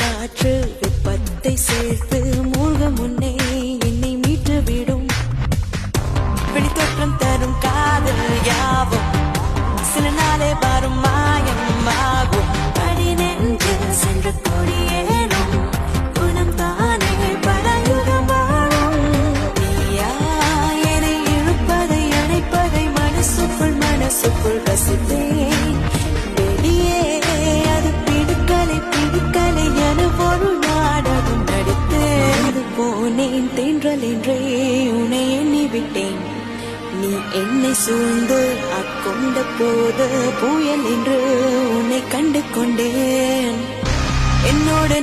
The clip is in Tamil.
காற்று வெப்பத்தை சேர்த்து மூழ்க முன்னே என்னை மீட்டு விடும். வெளித்தோற்றம் தரும் காதல் யாவும் சில நாளே வரும் மாயம் ஆகும். அடி நெஞ்சில் சென்று கொடியேறும் குணம் தானே பலயுகம் வாழும். நீயா என்னை இழுப்பதை அணைப்பதை மனசுக்குள் ரசித்தேன். வெளியே அது பிடிக்கலை என ஒரு நாடகம் நடித்தேன். போனேன் தென்றல் என்றே உன்னை எண்ணி விட்டேன். நீ என்னை சூழ்ந்து ஆட்கொண்ட போது புயல் என்று உன்னை கண்டு கொண்டேன். என்னோட